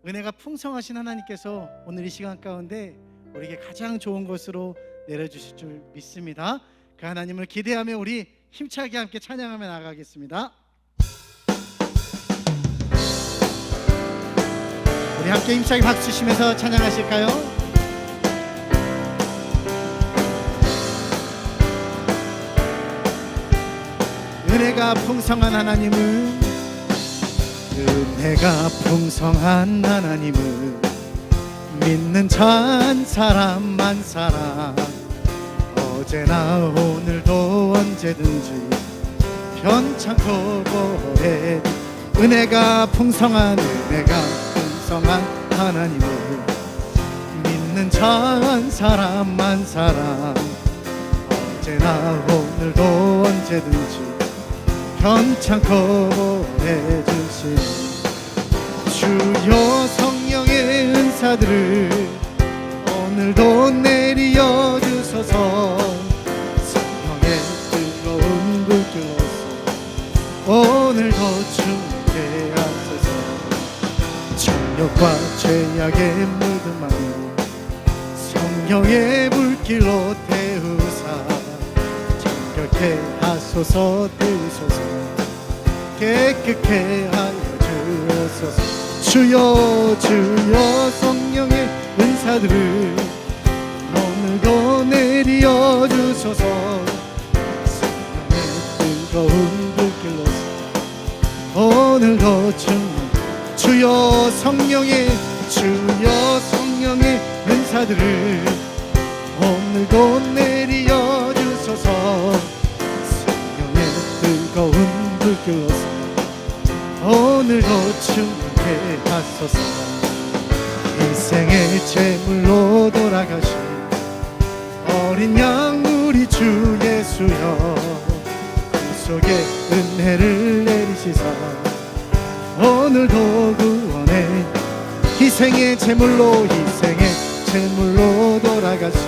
은혜가 풍성하신 하나님께서 오늘 이 시간 가운데 우리에게 가장 좋은 것으로 내려주실 줄 믿습니다. 그 하나님을 기대하며 우리 힘차게 함께 찬양하며 나가겠습니다. 우리 함께 힘차게 박수 치면서 찬양하실까요? 은혜가 풍성한 하나님은, 은혜가 풍성한 하나님은 믿는 참 사람만 사람, 어제나 오늘도 언제든지 편찮고 보혜. 은혜가 풍성한 하나님은 믿는 참 사람만 사람, 어제나 오늘도 언제든지 편찮고 보내주신 주여 성령의 은사들을 오늘도 내리어 주소서. 성령의 뜨거운 불길로서 오늘도 충만케 하소서. 정욕과 죄악의 물들만을 성령의 불길로 태우사 정결케 하소서. 태우소서. 깨끗게 하여 주옵소서. 주여 성령의 은사들을 오늘도 내리어 주소서. 성령의 뜨거운 불길로서 오늘도 충만. 주여 성령의 은사들을 오늘도 내리어 주소서. 성령의 뜨거운 불길로서 오늘도 충만케 하소서. 인생의 제물로 돌아가신 어린 양 우리 주 예수여, 구속의 은혜를 내리시사 오늘도 구원해. 희생의 제물로 돌아가신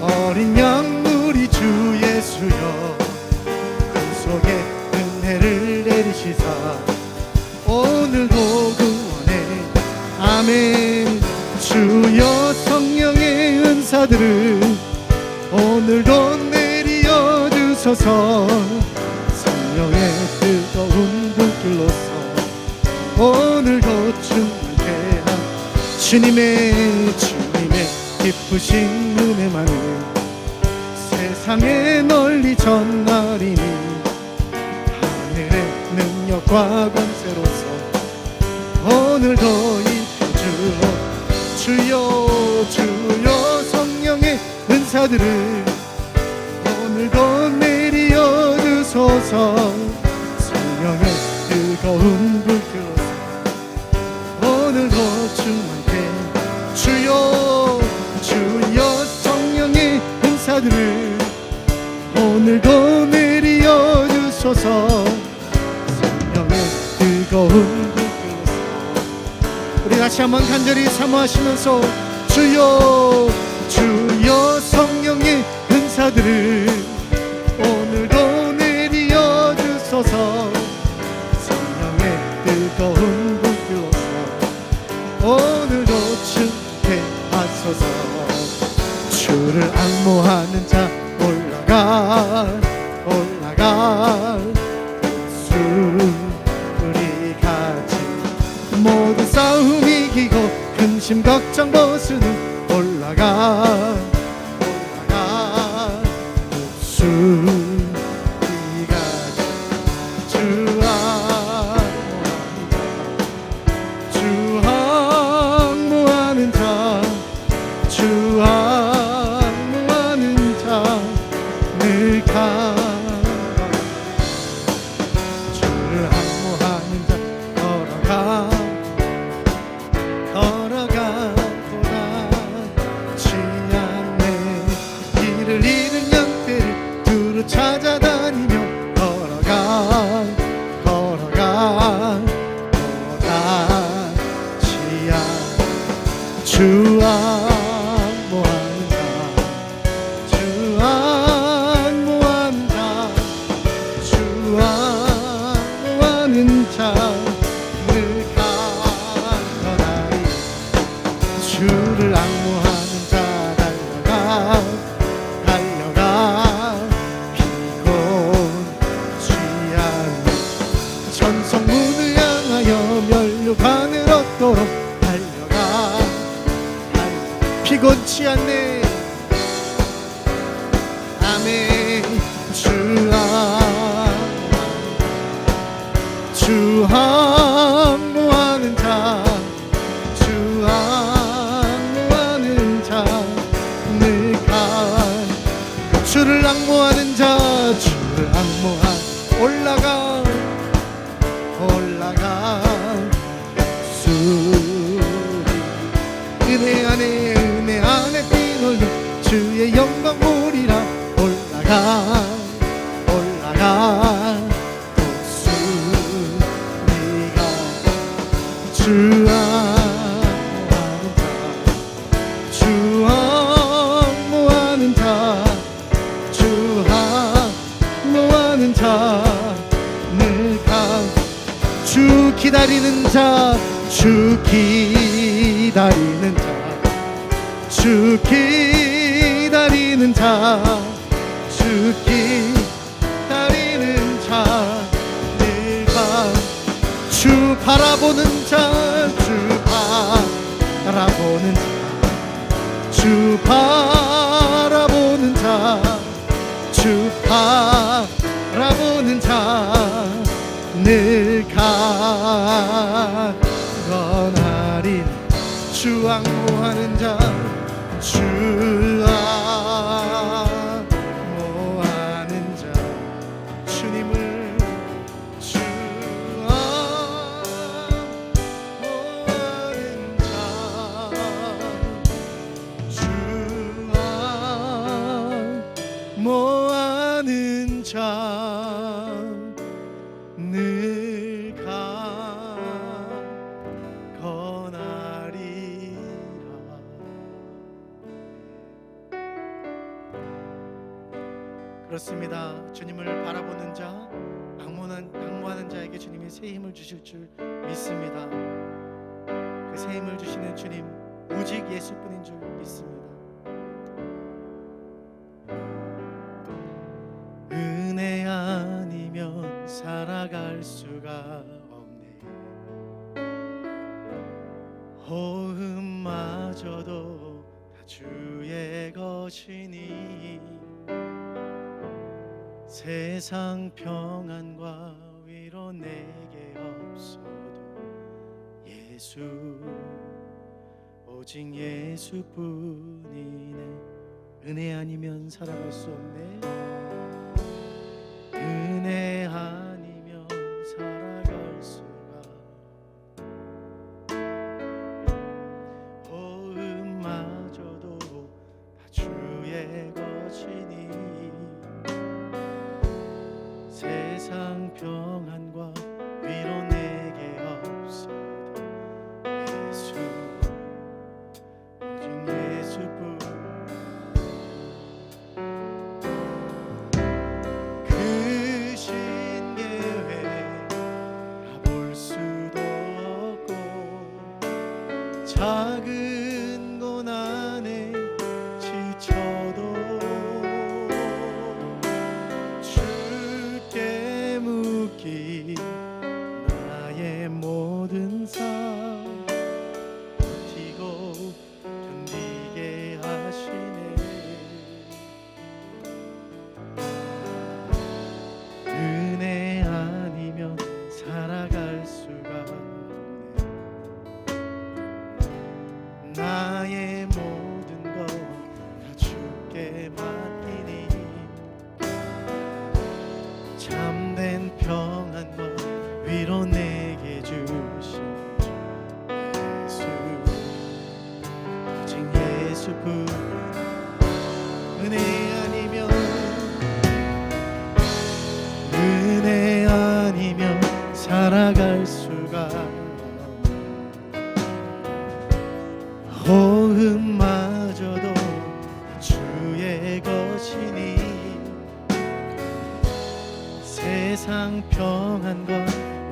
어린 양 우리 주 예수여, 구속의 은혜를 내리시사 오늘도 구원해. 아멘. 주여 성령의 은사들을 오늘도 내리어 주소서. 성령의 뜨거운 불길로서 오늘도 충만케 한 주님의 기쁘신 은혜만을 세상에 널리 전하리니 하늘의 능력과 권세로서 오늘도 입혀주오. 주여 성령의 은사들을 오늘도 내리어 주소서. 성령의 뜨거운 불길로서 오늘도 충만케. 주여 성령의 은사들을 오늘도 내리어 주소서. 성령의 뜨거운 불길로서. 우리 다시 한번 간절히 사모하시면서 주여 성령의 은사들을 오늘도 내리어 주소서. 성령의 뜨거운 불길로서 오늘도 충만케 하소서. 주를 앙모하는 자 올라갈 수 우리 같이 모든 싸움 이기고 근심 걱정 벗은 올라갈 수 우리 같이 주 앙모하는 자 늘 가. 주를 앙모하는 자 걸어가 돌아지 천성문을 향하여 면류관을 얻도록 달려가. 피곤치 않네. 아멘. 주 항모하는 자, 주 항모하는 자, 늘 주를 항모하는 자, 주를 항모한 올라가 수 은혜 안에 뛰놀리 주의 영광 보리라. 올라가 수 네가 주 항모하는 자, 주 항모하는 자, 늘 주 기다리는 자, 주 기다리는 자, 주 기다리는 자, 주 기다리는 자, 늘 주 바라보는 자, 주 바라보는 자, 주 바라보는 자, 주 바라보는 자, 늘 강건하리. 주 항모하는 자, 주 항모하는 자, 주님을 주 항모하는 자, 주 항모하는 자, 늘 강건하리라. 그렇습니다. 주님을 바라보는 자, 방문하는 자에게 주님이 새 힘을 주실 줄 믿습니다. 그 새 힘을 주시는 주님 오직 예수뿐인 줄 믿습니다. 은혜 아니면 살아갈 수가 없네. 호흡마저도 다 주의 것이니 세상 평안과 위로 내게 없어도 예수, 오직 예수뿐이네. 은혜 아니면 살아갈 수 없네. 은혜 아니면 살아갈 수가. 호흡마저도 다 주의 것이니 세상 평안과 위로 내게 없어도 예수, 오직 예수뿐. 그 신계회 가볼 수도 없고 작은 고난에 지쳐도 주께 묻기 나의 모든 삶 버티고 견디게 하시네. 은혜 아니면 살아갈 수가 없네. 나의 모든 것 다 주께 맡기니 참된 평안과 위로 내게 주신 예수, 오직 예수뿐. 은혜 아니면 살아갈 수가 없네. 호흡마저도 주의 것이니 세상 평안과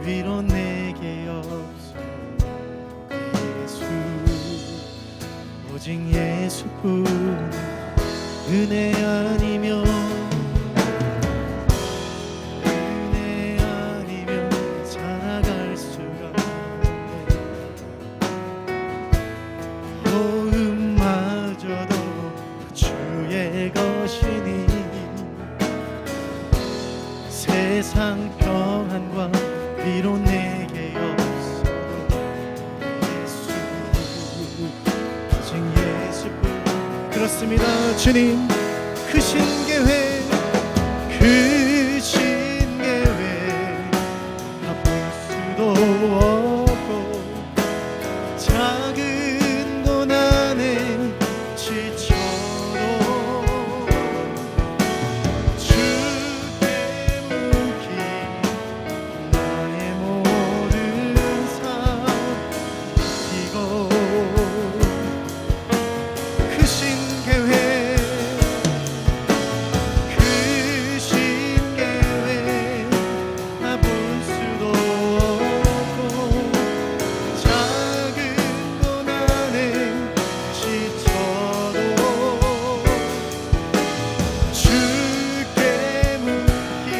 위로 내게 없어. 예수, 오직 예수뿐. 은혜 아니면 맞습니다. 주님 크신 계획, 크신 계획 다 볼 수도 없고 작은 고난에 지쳐도 주께 묻기 나의 모든 삶 이고 크신 계획, 크신 계획 다 볼 수도 없고 작은 고난에 지쳐도 주께 묻기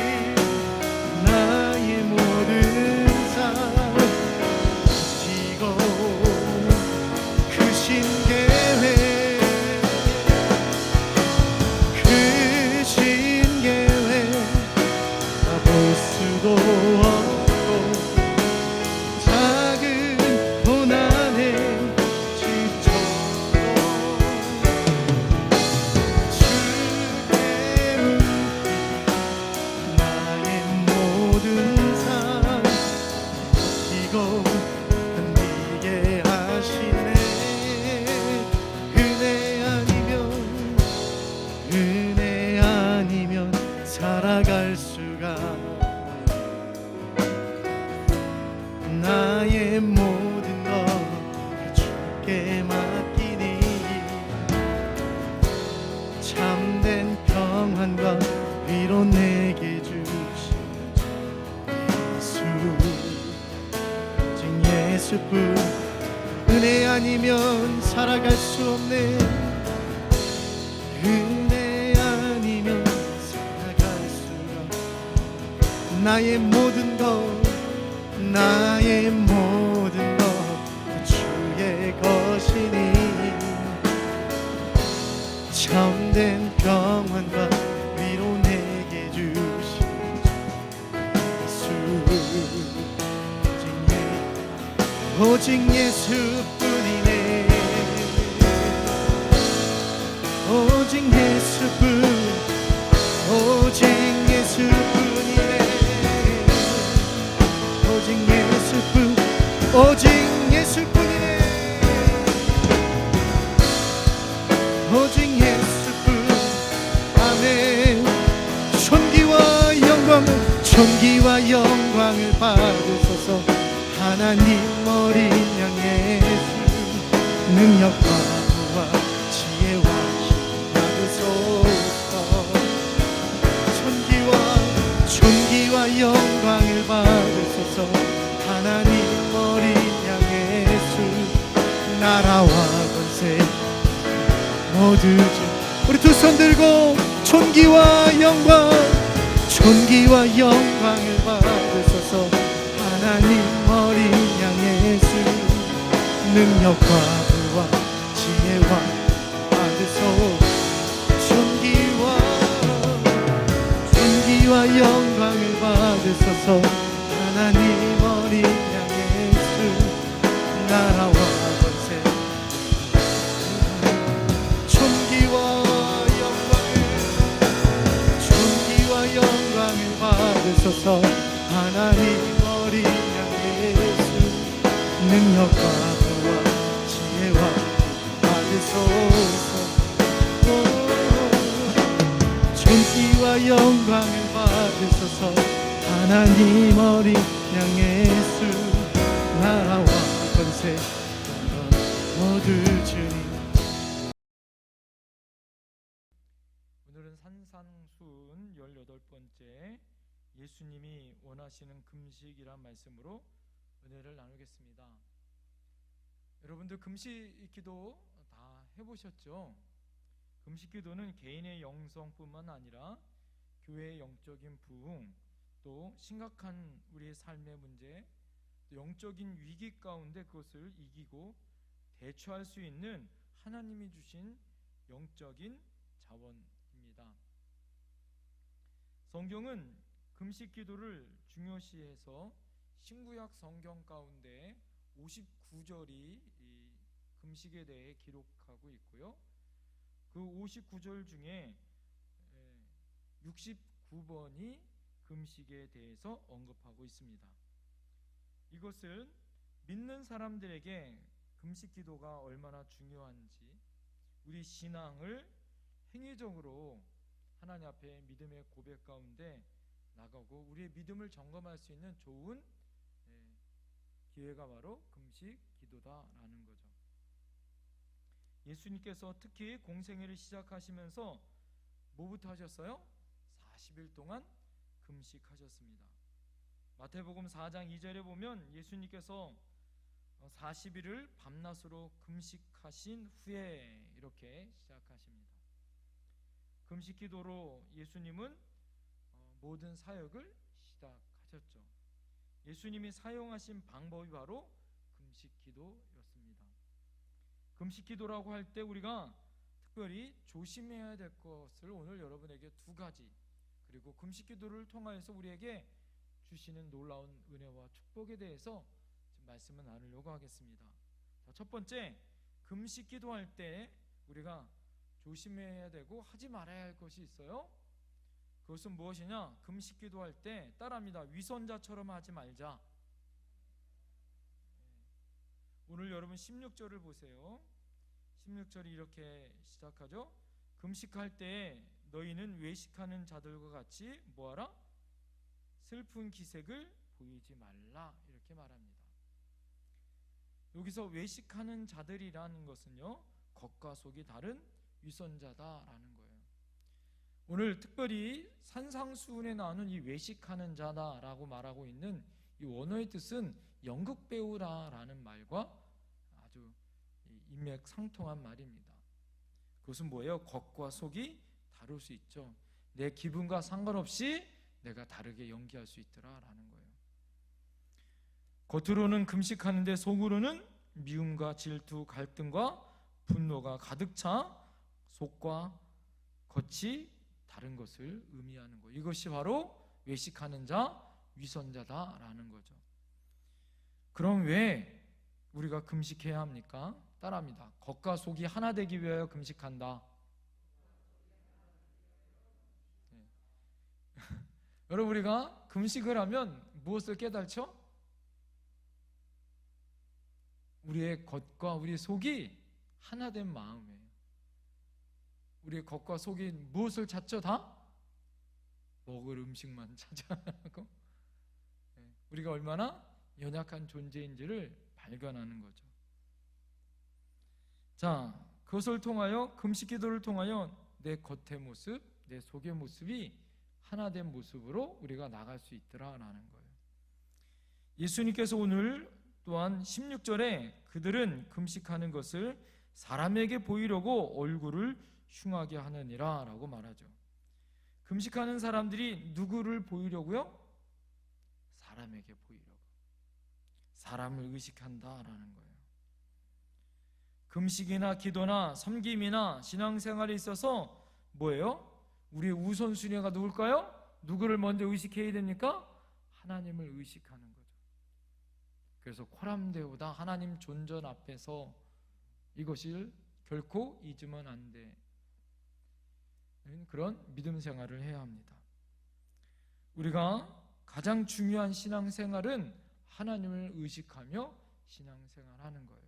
나의 모든 삶 지고 크신 계획, 크신 계획 다 볼 수도 없고 작은 고난에 지쳐도 주께 묻기 나의 모든 삶 이고 흔들게 하시네. 은혜 아니면 살아갈 수가 나의 모든 것 주께 맡기니 참된 평안과 위로 내게 주신 예수 오직 예수뿐. 은혜 아니면 살아갈 수 없네. 은혜 아니면 살아갈 수가 나의 모든 것 나의 모든 것 주의 것이니 참된 평안과 위로 내게 주신 예수 오직 예수뿐이네. 오직 예수뿐 오직 예수뿐이네. 오직 예수뿐 오직 예수뿐이네. 오직 예수뿐. 아멘. 존귀와 영광을 받으소서. 하나님 어린 양 예수 능력과 부와 지혜와 힘 받으소서. 존귀와 영광을 받으소서. 하나님 어린 양 예수 나라와 권세 모두 주. 우리 두 손 들고 존귀와 영광을 받으소서. 하나님 어린 양 예수 능력과 부와 지혜와 받으소서. 존귀와 영광을 받으소서. 하나님 어린 양 예수 나라와 권세 존귀와 영광을 받으소서. 하나님 어린 양 예수 능력과 부와 지혜와 받으소서. 존귀와 영광을 받으소서. 하나님 어린 양 예수 나라와 권세 모두 주님. 오늘은 산상수훈 18번째 예수님이 원하시는 금식이란 말씀으로 은혜를 나누겠습니다. 여러분들 금식 기도 다 해보셨죠? 금식 기도는 개인의 영성뿐만 아니라 교회의 영적인 부흥, 또 심각한 우리의 삶의 문제, 또 영적인 위기 가운데 그것을 이기고 대처할 수 있는 하나님이 주신 영적인 자원입니다. 성경은 금식 기도를 중요시해서 신구약 성경 가운데 59절이 이 금식에 대해 기록하고 있고요. 그 59절 중에 69번이 금식에 대해서 언급하고 있습니다. 이것은 믿는 사람들에게 금식 기도가 얼마나 중요한지, 우리 신앙을 행위적으로 하나님 앞에 믿음의 고백 가운데 나가고 우리의 믿음을 점검할 수 있는 좋은 기회가 바로 금식 기도다라는 거죠. 예수님께서 특히 공생애를 시작하시면서 뭐부터 하셨어요? 40일 동안 금식하셨습니다. 마태복음 4장 2절에 보면 예수님께서 40일을 밤낮으로 금식하신 후에 이렇게 시작하십니다. 금식 기도로 예수님은 모든 사역을 시작하셨죠. 예수님이 사용하신 방법이 바로 금식 기도였습니다. 금식 기도라고 할 때 우리가 특별히 조심해야 될 것을 오늘 여러분에게 두 가지, 그리고 금식 기도를 통하여서 우리에게 주시는 놀라운 은혜와 축복에 대해서 지금 말씀을 나누려고 하겠습니다. 자, 첫 번째, 금식 기도할 때 우리가 조심해야 되고 하지 말아야 할 것이 있어요. 그것은 무엇이냐? 금식 기도할 때 따라합니다. 위선자처럼 하지 말자. 오늘 여러분 16절을 보세요. 16절이 이렇게 시작하죠. 금식할 때 너희는 외식하는 자들과 같이 뭐하라? 슬픈 기색을 보이지 말라, 이렇게 말합니다. 여기서 외식하는 자들이라는 것은요, 겉과 속이 다른 위선자다라는 거예요. 오늘 특별히 산상수훈에 나오는 이 외식하는 자다라고 말하고 있는 이 원어의 뜻은 연극 배우라라는 말과 아주 인맥상통한 말입니다. 그것은 뭐예요? 겉과 속이 다를 수 있죠. 내 기분과 상관없이 내가 다르게 연기할 수 있더라라는 거예요. 겉으로는 금식하는데 속으로는 미움과 질투, 갈등과 분노가 가득 차 속과 겉이 다른 것을 의미하는 거예요. 이것이 바로 외식하는 자, 위선자다라는 거죠. 그럼 왜 우리가 금식해야 합니까? 따라합니다. 겉과 속이 하나 되기 위하여 금식한다. 네. 여러분, 우리가 금식을 하면 무엇을 깨달죠? 우리의 겉과 우리 속이 하나 된 마음이에요. 우리의 겉과 속이 무엇을 찾죠? 다? 먹을 음식만 찾아하고, 우리가 얼마나 연약한 존재인지를 발견하는 거죠. 자, 그것을 통하여, 금식 기도를 통하여 내 겉의 모습, 내 속의 모습이 하나 된 모습으로 우리가 나갈 수 있더라라는 거예요. 예수님께서 오늘 또한 16절에 그들은 금식하는 것을 사람에게 보이려고 얼굴을 흉하게 하느니라 라고 말하죠. 금식하는 사람들이 누구를 보이려고요? 사람에게 보이려고. 사람을 의식한다라는 거예요. 금식이나 기도나 섬김이나 신앙생활에 있어서 뭐예요? 우리의 우선순위가 누굴까요? 누구를 먼저 의식해야 됩니까? 하나님을 의식하는 거죠. 그래서 코람데오다, 하나님 존전 앞에서 이것을 결코 잊으면 안 돼. 그런 믿음 생활을 해야 합니다. 우리가 가장 중요한 신앙생활은 하나님을 의식하며 신앙생활하는 거예요.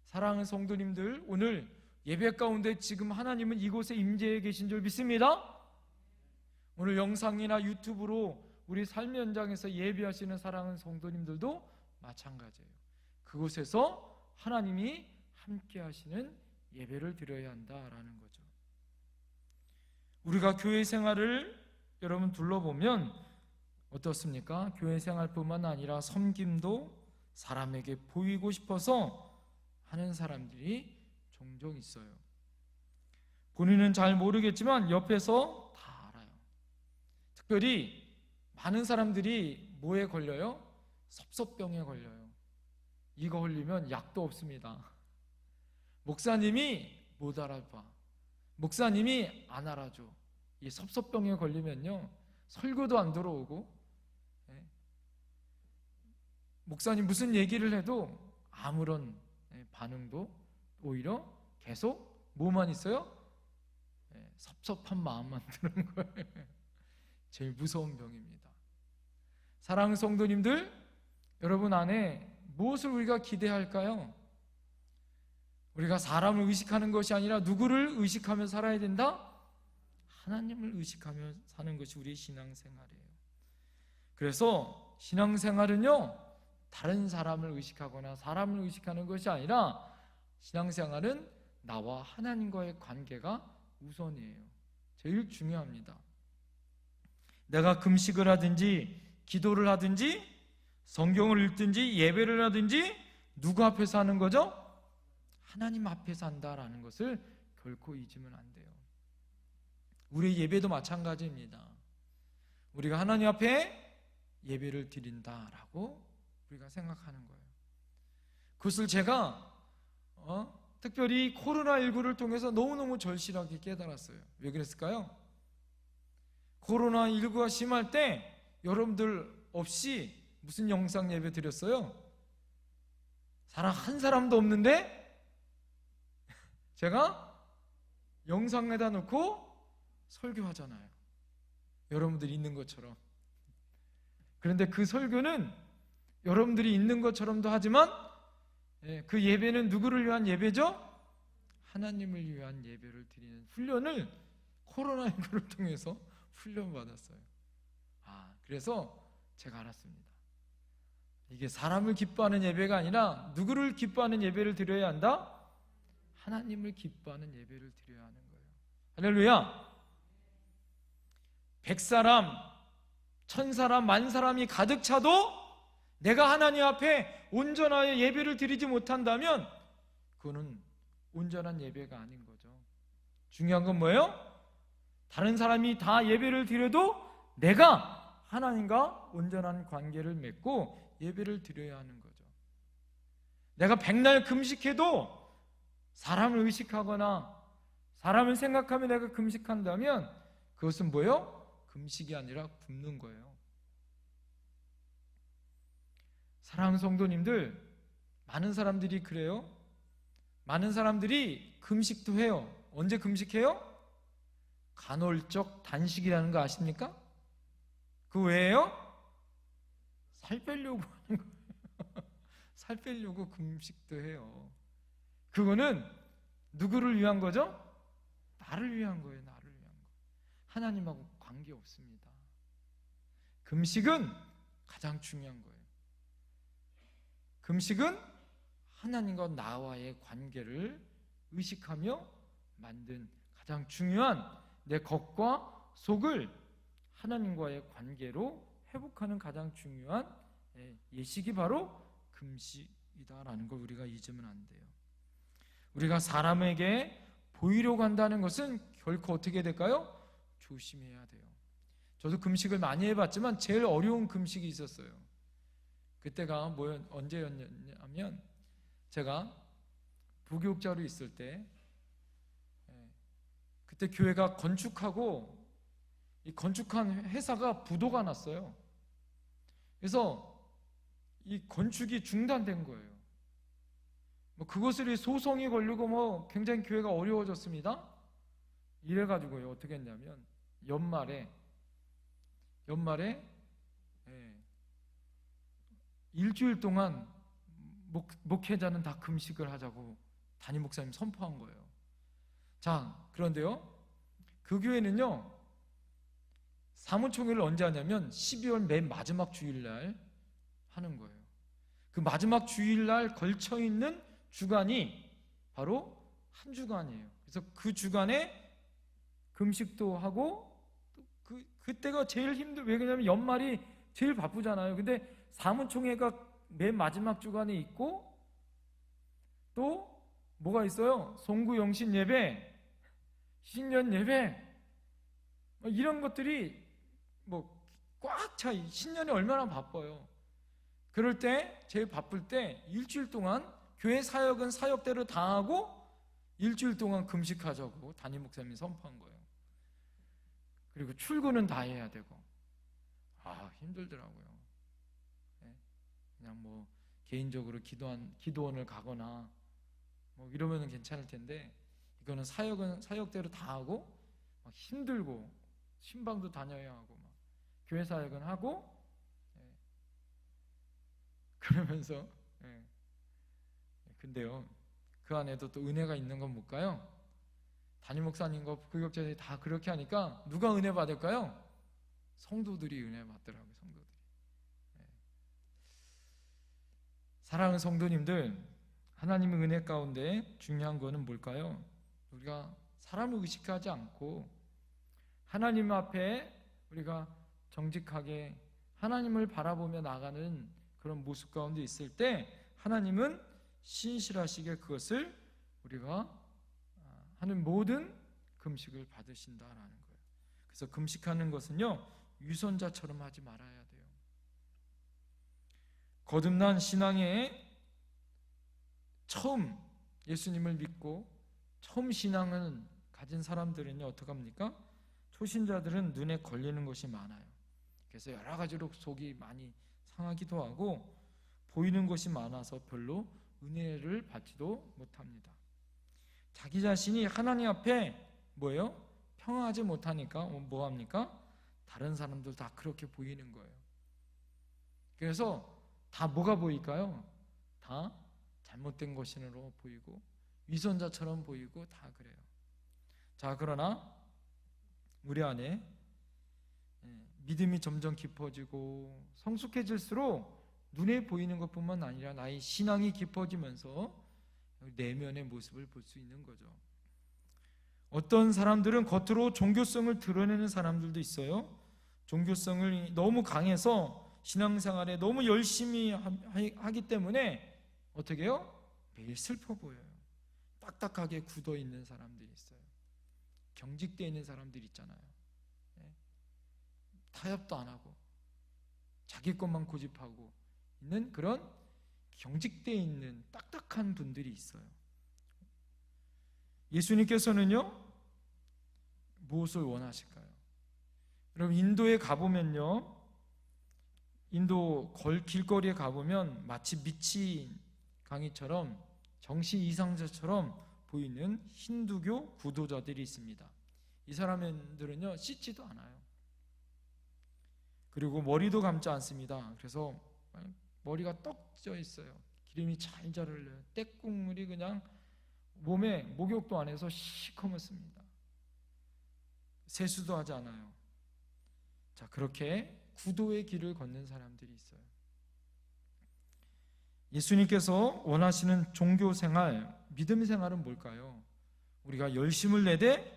사랑하는 성도님들, 오늘 예배 가운데 지금 하나님은 이곳에 임재해 계신 줄 믿습니다. 오늘 영상이나 유튜브로 우리 삶의 현장에서 예배하시는 사랑하는 성도님들도 마찬가지예요. 그곳에서 하나님이 함께 하시는 예배를 드려야 한다라는 거죠. 우리가 교회 생활을 여러분 둘러보면 어떻습니까? 교회 생활뿐만 아니라 섬김도 사람에게 보이고 싶어서 하는 사람들이 종종 있어요. 본인은 잘 모르겠지만 옆에서 다 알아요. 특별히 많은 사람들이 뭐에 걸려요? 섭섭병에 걸려요. 이거 걸리면 약도 없습니다. 목사님이 못 알아봐. 목사님이 안 알아줘. 이 섭섭병에 걸리면요, 설교도 안 들어오고, 목사님 무슨 얘기를 해도 아무런 반응도 오히려 계속 뭐만 있어요? 섭섭한 마음만 드는 거예요. 제일 무서운 병입니다. 사랑하는 성도님들, 여러분 안에 무엇을 우리가 기대할까요? 우리가 사람을 의식하는 것이 아니라 누구를 의식하며 살아야 된다? 하나님을 의식하며 사는 것이 우리의 신앙생활이에요. 그래서 신앙생활은요, 다른 사람을 의식하거나 사람을 의식하는 것이 아니라 신앙생활은 나와 하나님과의 관계가 우선이에요. 제일 중요합니다. 내가 금식을 하든지 기도를 하든지 성경을 읽든지 예배를 하든지 누구 앞에서 하는 거죠? 하나님 앞에서 한다라는 것을 결코 잊으면 안 돼요. 우리의 예배도 마찬가지입니다. 우리가 하나님 앞에 예배를 드린다라고 우리가 생각하는 거예요. 그것을 제가 특별히 코로나19를 통해서 너무너무 절실하게 깨달았어요. 왜 그랬을까요? 코로나19가 심할 때 여러분들 없이 무슨 영상 예배 드렸어요? 사람 한 사람도 없는데 제가 영상에다 놓고 설교하잖아요. 여러분들이 있는 것처럼. 그런데 그 설교는 여러분들이 있는 것처럼도 하지만 그 예배는 누구를 위한 예배죠? 하나님을 위한 예배를 드리는 훈련을 코로나19를 통해서 훈련받았어요. 그래서 제가 알았습니다. 이게 사람을 기뻐하는 예배가 아니라 누구를 기뻐하는 예배를 드려야 한다? 하나님을 기뻐하는 예배를 드려야 하는 거예요. 할렐루야. 100사람, 1000사람, 10,000사람이 가득 차도 내가 하나님 앞에 온전하게 예배를 드리지 못한다면 그거는 온전한 예배가 아닌 거죠. 중요한 건 뭐예요? 다른 사람이 다 예배를 드려도 내가 하나님과 온전한 관계를 맺고 예배를 드려야 하는 거죠. 내가 백날 금식해도 사람을 의식하거나 사람을 생각하며 내가 금식한다면 그것은 뭐예요? 금식이 아니라 굶는 거예요. 사랑하는 성도님들, 많은 사람들이 그래요. 많은 사람들이 금식도 해요. 언제 금식해요? 간헐적 단식이라는 거 아십니까? 그 왜예요? 살 빼려고 하는 거예요. 살 빼려고 금식도 해요. 그거는 누구를 위한 거죠? 나를 위한 거예요. 나를 위한 거. 하나님하고 관계 없습니다. 금식은 가장 중요한 거예요. 금식은 하나님과 나와의 관계를 의식하며 만든 가장 중요한 내 겉과 속을 하나님과의 관계로 회복하는 가장 중요한 예식이 바로 금식이다라는 걸 우리가 잊으면 안 돼요. 우리가 사람에게 보이려고 한다는 것은 결코 어떻게 될까요? 조심해야 돼요. 저도 금식을 많이 해봤지만 제일 어려운 금식이 있었어요. 그때가 언제였냐면 제가 부교육자로 있을 때 그때 교회가 건축하고 이 건축한 회사가 부도가 났어요. 그래서 이 건축이 중단된 거예요. 그것을 소송이 걸리고 굉장히 교회가 어려워졌습니다. 이래가지고요 어떻게 했냐면 연말에 일주일 동안 목회자는 다 금식을 하자고 담임 목사님 선포한 거예요. 자, 그런데요 그 교회는요 사무총회를 언제 하냐면 12월 맨 마지막 주일날 하는 거예요. 그 마지막 주일날 걸쳐있는 주간이 바로 한 주간이에요. 그래서 그 주간에 금식도 하고 그때가 제일 왜 그러냐면 연말이 제일 바쁘잖아요. 근데 사무총회가 맨 마지막 주간에 있고 또 뭐가 있어요? 송구영신 예배, 신년 예배 이런 것들이 꽉 차. 신년이 얼마나 바빠요. 그럴 때 제일 바쁠 때 일주일 동안 교회 사역은 사역대로 다 하고 일주일 동안 금식하자고 담임 목사님이 선포한 거예요. 그리고 출근은 다 해야 되고 힘들더라고요. 그냥 개인적으로 기도원을 가거나 이러면 괜찮을 텐데 이거는 사역은 사역대로 다 하고 막 힘들고 신방도 다녀야 하고 막 교회 사역은 하고 그러면서 근데요 그 안에도 또 은혜가 있는 건 뭘까요? 담임 목사님과 부교육자들이 다 그렇게 하니까 누가 은혜 받을까요? 성도들이 은혜 받더라고요. 성도들이. 사랑하는 성도님들, 하나님의 은혜 가운데 중요한 거는 뭘까요? 우리가 사람을 의식하지 않고 하나님 앞에 우리가 정직하게 하나님을 바라보며 나가는 그런 모습 가운데 있을 때 하나님은 신실하시게 그것을 우리가 하는 모든 금식을 받으신다라는 거예요. 그래서 금식하는 것은요 유선자처럼 하지 말아야 돼요. 거듭난 신앙에 처음 예수님을 믿고 처음 신앙을 가진 사람들은요 어떻게 합니까? 초신자들은 눈에 걸리는 것이 많아요. 그래서 여러 가지로 속이 많이 상하기도 하고 보이는 것이 많아서 별로 은혜를 받지도 못합니다. 자기 자신이 하나님 앞에 뭐예요? 평화하지 못하니까 뭐합니까? 다른 사람들 다 그렇게 보이는 거예요. 그래서 다 뭐가 보일까요? 다 잘못된 것으로 보이고 위선자처럼 보이고 다 그래요. 자, 그러나 우리 안에 믿음이 점점 깊어지고 성숙해질수록 눈에 보이는 것뿐만 아니라 나의 신앙이 깊어지면서 내면의 모습을 볼 수 있는 거죠. 어떤 사람들은 겉으로 종교성을 드러내는 사람들도 있어요. 종교성을 너무 강해서 신앙생활에 너무 열심히 하기 때문에 어떻게 해요? 매일 슬퍼 보여요. 딱딱하게 굳어 있는 사람들이 있어요. 경직되어 있는 사람들 있잖아요. 타협도 안 하고 자기 것만 고집하고 있는 그런 경직되어 있는 딱딱한 분들이 있어요. 예수님께서는요 무엇을 원하실까요? 여러분 인도에 가보면요 인도 길거리에 가보면 마치 미친 강의처럼 정신 이상자처럼 보이는 힌두교 구도자들이 있습니다. 이 사람들은요 씻지도 않아요. 그리고 머리도 감지 않습니다. 그래서 머리가 떡져 있어요. 기름이 잘 흘려요. 떼국물이 그냥 몸에 목욕도 안 해서 시커멓습니다. 세수도 하지 않아요. 자, 그렇게 구도의 길을 걷는 사람들이 있어요. 예수님께서 원하시는 종교 생활, 믿음 생활은 뭘까요? 우리가 열심을 내되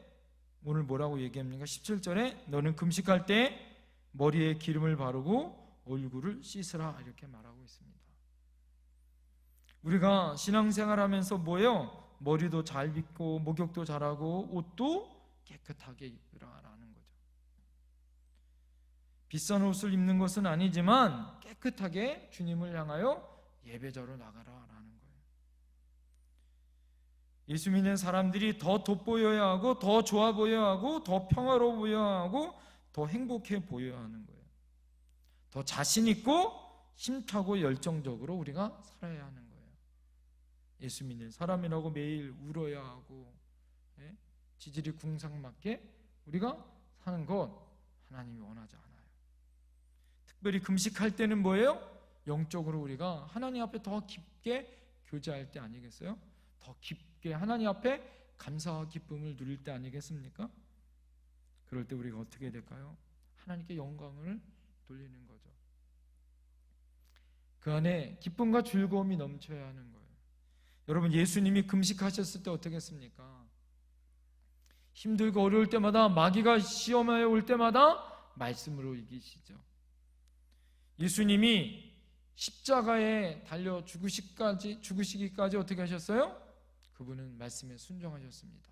오늘 뭐라고 얘기합니까? 17절에 너는 금식할 때 머리에 기름을 바르고 얼굴을 씻으라 이렇게 말하고 있습니다. 우리가 신앙생활하면서 뭐예요? 머리도 잘 빗고 목욕도 잘하고 옷도 깨끗하게 입으라라는 거죠. 비싼 옷을 입는 것은 아니지만 깨끗하게 주님을 향하여 예배자로 나가라라는 거예요. 예수 믿는 사람들이 더 돋보여야 하고 더 좋아 보여야 하고 더 평화로워 보여야 하고 더 행복해 보여야 하는 거예요. 더 자신 있고 힘차고 열정적으로 우리가 살아야 하는 거예요. 예수 믿는 사람이라고 매일 울어야 하고 지질이 궁상맞게 우리가 사는 것 하나님이 원하지 않아요. 특별히 금식할 때는 뭐예요? 영적으로 우리가 하나님 앞에 더 깊게 교제할 때 아니겠어요? 더 깊게 하나님 앞에 감사와 기쁨을 누릴 때 아니겠습니까? 그럴 때 우리가 어떻게 될까요? 하나님께 영광을 돌리는 거죠. 그 안에 기쁨과 즐거움이 넘쳐야 하는 거예요. 여러분 예수님이 금식하셨을 때 어떻게 했습니까? 힘들고 어려울 때마다 마귀가 시험하여 올 때마다 말씀으로 이기시죠. 예수님이 십자가에 달려 죽으시기까지 어떻게 하셨어요? 그분은 말씀에 순종하셨습니다.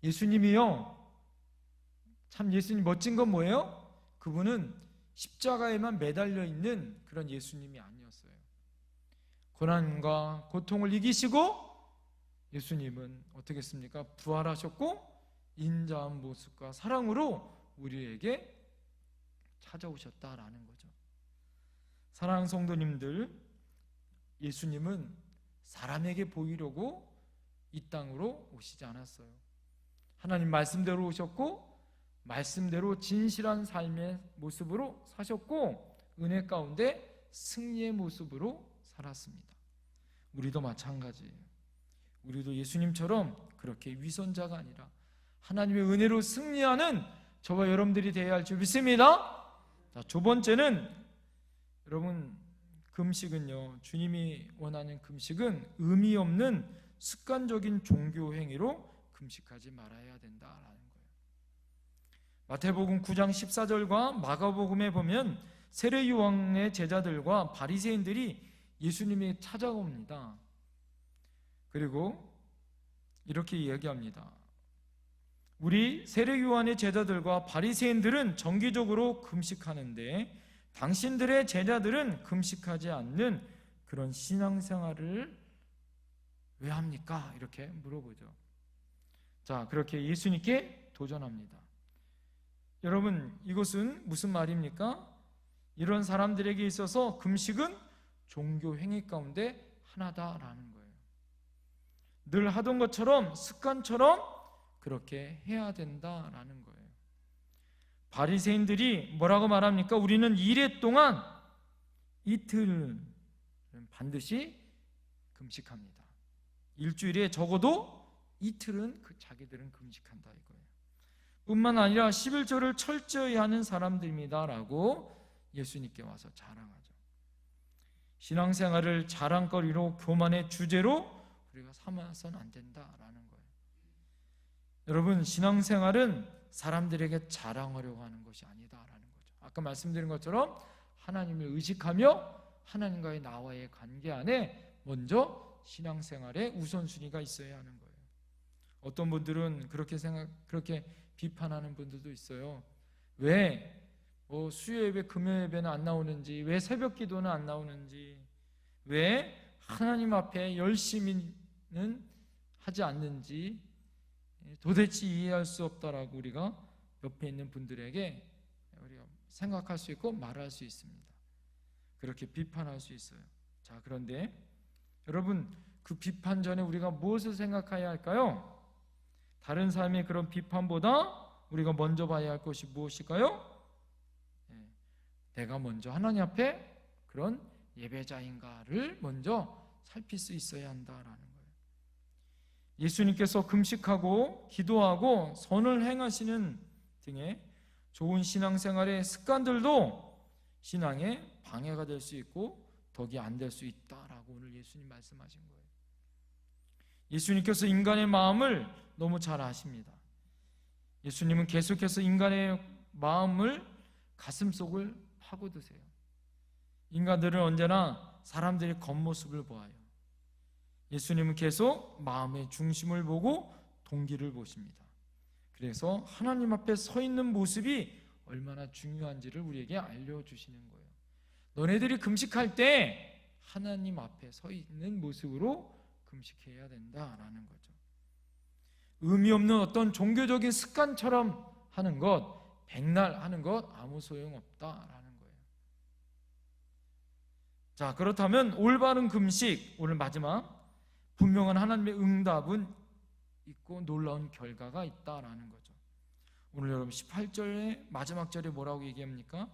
예수님이요 참 예수님 멋진 건 뭐예요? 그분은 십자가에만 매달려 있는 그런 예수님이 아니었어요. 고난과 고통을 이기시고 예수님은 어떻게 했습니까? 부활하셨고 인자한 모습과 사랑으로 우리에게 찾아오셨다라는 거죠. 사랑하는 성도님들, 예수님은 사람에게 보이려고 이 땅으로 오시지 않았어요. 하나님 말씀대로 오셨고 말씀대로 진실한 삶의 모습으로 사셨고 은혜 가운데 승리의 모습으로 살았습니다. 우리도 마찬가지예요. 우리도 예수님처럼 그렇게 위선자가 아니라 하나님의 은혜로 승리하는 저와 여러분들이 되어야 할 줄 믿습니다. 자, 두 번째는 여러분, 금식은요, 주님이 원하는 금식은 의미 없는 습관적인 종교 행위로 금식하지 말아야 된다라는 거예요. 마태복음 9장 14절과 마가복음에 보면 세례 요한의 제자들과 바리새인들이 예수님이 찾아옵니다. 그리고 이렇게 이야기합니다. 우리 세례 요한의 제자들과 바리새인들은 정기적으로 금식하는데 당신들의 제자들은 금식하지 않는 그런 신앙생활을 왜 합니까? 이렇게 물어보죠. 자, 그렇게 예수님께 도전합니다. 여러분, 이것은 무슨 말입니까? 이런 사람들에게 있어서 금식은 종교 행위 가운데 하나다라는 거예요. 늘 하던 것처럼 습관처럼 그렇게 해야 된다라는 거예요. 바리새인들이 뭐라고 말합니까? 우리는 이래 동안 이틀 반드시 금식합니다. 일주일에 적어도 이틀은 자기들은 금식한다 이거예요. 뿐만 아니라 11조를 철저히 하는 사람들입니다라고 예수님께 와서 자랑하죠. 신앙생활을 자랑거리로 교만의 주제로 우리가 삼아서는 안 된다라는 거예요. 여러분, 신앙생활은 사람들에게 자랑하려고 하는 것이 아니다라는 거죠. 아까 말씀드린 것처럼 하나님을 의식하며 하나님과의 나와의 관계 안에 먼저 신앙생활의 우선순위가 있어야 하는 거예요. 어떤 분들은 그렇게 비판하는 분들도 있어요. 왜 수요 예배, 금요 예배는 안 나오는지, 왜 새벽 기도는 안 나오는지, 왜 하나님 앞에 열심히는 하지 않는지 도대체 이해할 수 없다라고 우리가 옆에 있는 분들에게 우리가 생각할 수 있고 말할 수 있습니다. 그렇게 비판할 수 있어요. 자, 그런데 여러분, 그 비판 전에 우리가 무엇을 생각해야 할까요? 다른 사람의 그런 비판보다 우리가 먼저 봐야 할 것이 무엇일까요? 내가 먼저 하나님 앞에 그런 예배자인가를 먼저 살필 수 있어야 한다라는 거예요. 예수님께서 금식하고 기도하고 선을 행하시는 등의 좋은 신앙생활의 습관들도 신앙에 방해가 될 수 있고 덕이 안 될 수 있다라고 오늘 예수님 말씀하신 거예요. 예수님께서 인간의 마음을 너무 잘 아십니다. 예수님은 계속해서 인간의 마음을 가슴속을 파고드세요. 인간들은 언제나 사람들의 겉모습을 보아요. 예수님은 계속 마음의 중심을 보고 동기를 보십니다. 그래서 하나님 앞에 서 있는 모습이 얼마나 중요한지를 우리에게 알려주시는 거예요. 너네들이 금식할 때 하나님 앞에 서 있는 모습으로 금식해야 된다라는 거죠. 의미 없는 어떤 종교적인 습관처럼 하는 것, 백날 하는 것 아무 소용없다라는 거예요. 자, 그렇다면 올바른 금식, 오늘 마지막, 분명한 하나님의 응답은 있고 놀라운 결과가 있다라는 거죠. 오늘 여러분 18절의 마지막 절에 뭐라고 얘기합니까?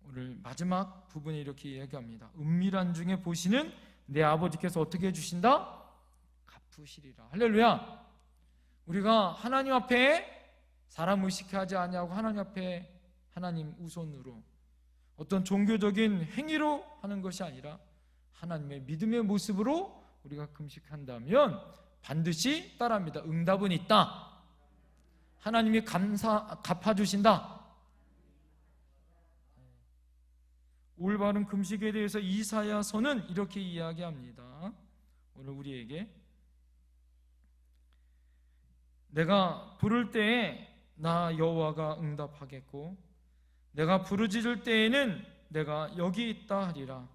오늘 마지막 부분에 이렇게 이야기합니다. 은밀한 중에 보시는 내 아버지께서 어떻게 해주신다? 갚으시리라. 할렐루야. 우리가 하나님 앞에 사람 의식하지 아니하고 하나님 앞에 하나님 우선으로 어떤 종교적인 행위로 하는 것이 아니라 하나님의 믿음의 모습으로 우리가 금식한다면 반드시 따라합니다. 응답은 있다. 하나님이 갚아주신다. 올바른 금식에 대해서 이사야서는 이렇게 이야기합니다. 오늘 우리에게 내가 부를 때에 나 여호와가 응답하겠고 내가 부르짖을 때에는 내가 여기 있다 하리라.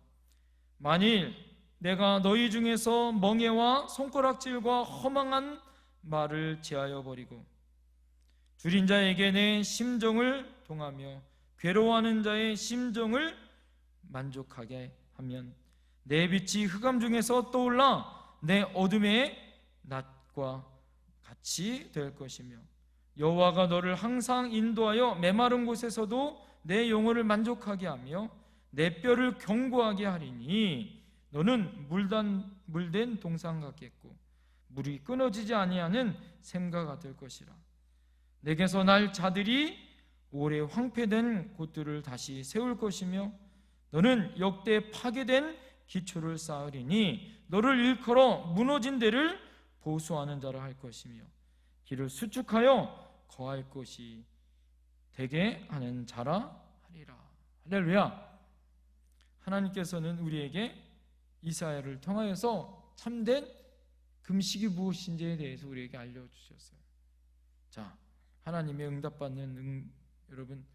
만일 내가 너희 중에서 멍에와 손가락질과 허망한 말을 제하여 버리고 줄인 자에게 내 심정을 동하며 괴로워하는 자의 심정을 만족하게 하면 내 빛이 흑암 중에서 떠올라 내 어둠에 낮과 같이 될 것이며 여호와가 너를 항상 인도하여 메마른 곳에서도 내 영혼을 만족하게 하며 내 뼈를 견고하게 하리니 너는 물된 동산 같겠고 물이 끊어지지 아니하는 샘과 같을 것이라. 내게서 날 자들이 오래 황폐된 곳들을 다시 세울 것이며 너는 역대 파괴된 기초를 쌓으리니 너를 일컬어 무너진 데를 보수하는 자라 할 것이며 길을 수축하여 거할 것이 되게 하는 자라 하리라. 할렐루야. 하나님께서는 우리에게 이사야를 통하여서 참된 금식이 무엇인지에 대해서 우리에게 알려주셨어요. 자, 하나님의 응답받는 여러분,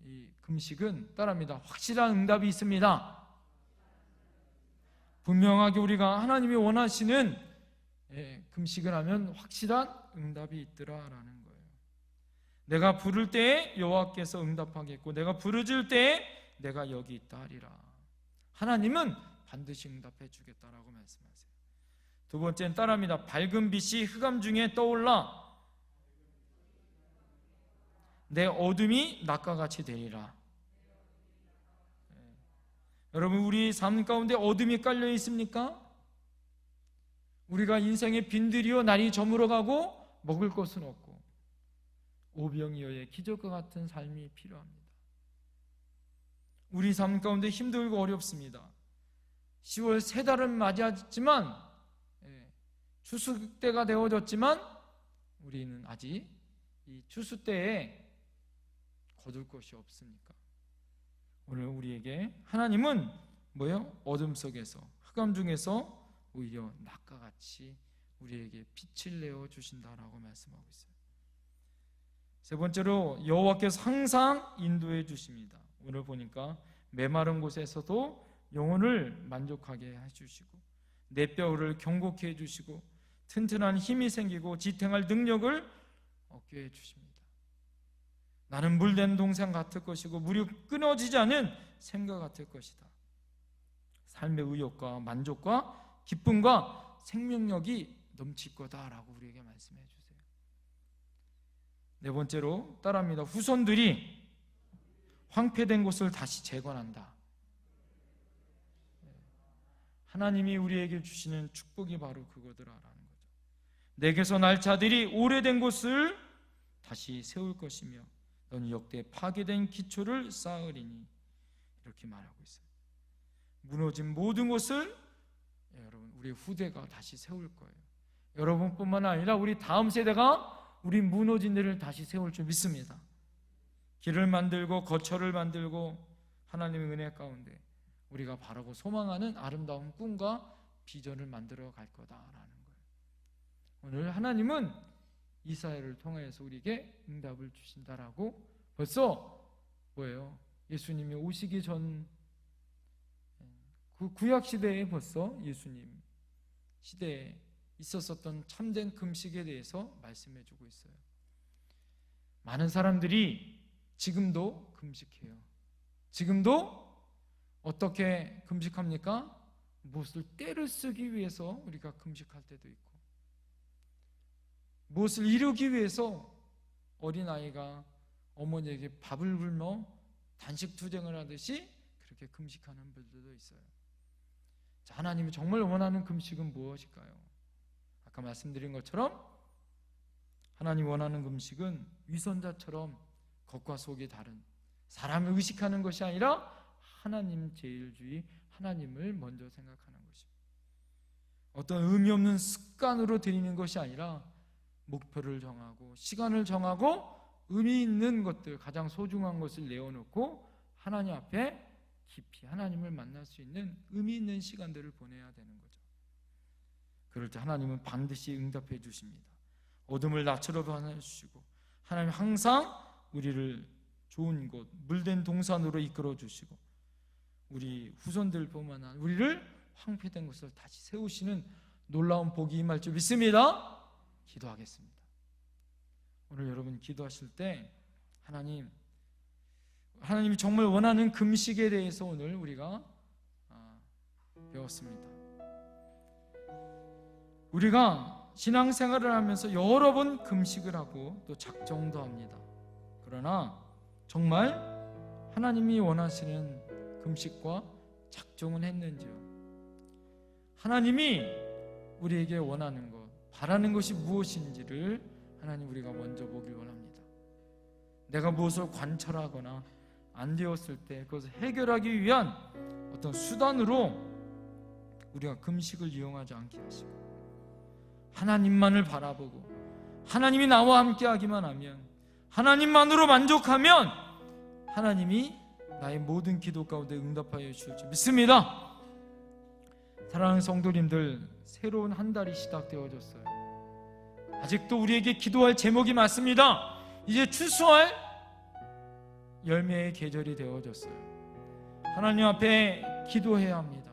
이 금식은 따라합니다. 확실한 응답이 있습니다. 분명하게 우리가 하나님이 원하시는 금식을 하면 확실한 응답이 있더라라는 거예요. 내가 부를 때에 여호와께서 응답하겠고 내가 부르짖을 때에 내가 여기 있다 하리라. 하나님은 반드시 응답해 주겠다라고 말씀하세요. 두 번째는 따라합니다. 밝은 빛이 흑암 중에 떠올라 내 어둠이 낮과 같이 되리라. 여러분, 우리 삶 가운데 어둠이 깔려 있습니까? 우리가 인생의 빈들이요 날이 저물어가고 먹을 것은 없고 오병이어의 기적과 같은 삶이 필요합니다. 우리 삶 가운데 힘들고 어렵습니다. 10월 세 달은 맞이했지만 추수 때가 되어졌지만 우리는 아직 이 추수 때에 거둘 것이 없습니까? 오늘 우리에게 하나님은 뭐예요? 어둠 속에서 흑암 중에서 오히려 낮과 같이 우리에게 빛을 내어 주신다라고 말씀하고 있어요. 세 번째로 여호와께서 항상 인도해 주십니다. 오늘 보니까 메마른 곳에서도 영혼을 만족하게 해주시고 내 뼈를 견고케 해주시고 튼튼한 힘이 생기고 지탱할 능력을 얻게 해주십니다. 나는 물된 동산 같을 것이고 물이 끊어지지 않은 샘과 같을 것이다. 삶의 의욕과 만족과 기쁨과 생명력이 넘칠 거다라고 우리에게 말씀해 주세요. 네 번째로 따라합니다. 후손들이 황폐된 곳을 다시 재건한다. 하나님이 우리에게 주시는 축복이 바로 그거더라라는 거죠. 내게서 날 자들이 오래된 곳을 다시 세울 것이며 너는 역대 파괴된 기초를 쌓으리니 이렇게 말하고 있어요. 무너진 모든 것을 여러분 우리 후대가 다시 세울 거예요. 여러분뿐만 아니라 우리 다음 세대가 우리 무너진 데를 다시 세울 줄 믿습니다. 길을 만들고 거처를 만들고 하나님의 은혜 가운데 우리가 바라고 소망하는 아름다운 꿈과 비전을 만들어 갈 거다라는 거예요. 오늘 하나님은 이사야를 통해서 우리에게 응답을 주신다라고 벌써 뭐예요? 예수님이 오시기 전 그 구약 시대에 벌써 예수님 시대에 있었었던 참된 금식에 대해서 말씀해 주고 있어요. 많은 사람들이 지금도 금식해요. 지금도 어떻게 금식합니까? 무엇을 때를 쓰기 위해서 우리가 금식할 때도 있고 무엇을 이루기 위해서 어린아이가 어머니에게 밥을 굶어 단식투쟁을 하듯이 그렇게 금식하는 분들도 있어요. 자, 하나님이 정말 원하는 금식은 무엇일까요? 아까 말씀드린 것처럼 하나님 원하는 금식은 위선자처럼 겉과 속이 다른 사람을 의식하는 것이 아니라 하나님 제일주의, 하나님을 먼저 생각하는 것입니다. 어떤 의미 없는 습관으로 드리는 것이 아니라 목표를 정하고 시간을 정하고 의미 있는 것들, 가장 소중한 것을 내어놓고 하나님 앞에 깊이 하나님을 만날 수 있는 의미 있는 시간들을 보내야 되는 거죠. 그럴 때 하나님은 반드시 응답해 주십니다. 어둠을 낯으로 변화주시고 하나님 항상 우리를 좋은 곳, 물된 동산으로 이끌어 주시고 우리 후손들뿐만 아니라 우리를 황폐된 곳을 다시 세우시는 놀라운 복이 임할 줄 믿습니다. 기도하겠습니다. 오늘 여러분 기도하실 때 하나님이 정말 원하는 금식에 대해서 오늘 우리가 배웠습니다. 우리가 신앙생활을 하면서 여러 번 금식을 하고 또 작정도 합니다. 그러나 정말 하나님이 원하시는 금식과 작정은 했는지요? 하나님이 우리에게 원하는 것, 바라는 것이 무엇인지를 하나님 우리가 먼저 보길 원합니다. 내가 무엇을 관철하거나 안 되었을 때 그것을 해결하기 위한 어떤 수단으로 우리가 금식을 이용하지 않게 하시고 하나님만을 바라보고 하나님이 나와 함께 하기만 하면, 하나님만으로 만족하면 하나님이 나의 모든 기도 가운데 응답하여 주실 줄 믿습니다. 사랑하는 성도님들, 새로운 한 달이 시작되어졌어요. 아직도 우리에게 기도할 제목이 많습니다. 이제 추수할 열매의 계절이 되어졌어요. 하나님 앞에 기도해야 합니다.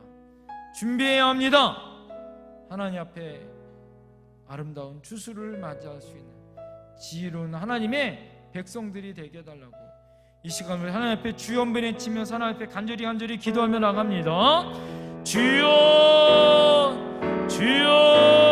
준비해야 합니다. 하나님 앞에 아름다운 추수를 맞이할 수 있는 지혜로운 하나님의 백성들이 되게 해달라고 이 시간을 하나님 앞에 주여 한번 외치면서 하나님 앞에 간절히 기도하며 나갑니다. 주여, 주여.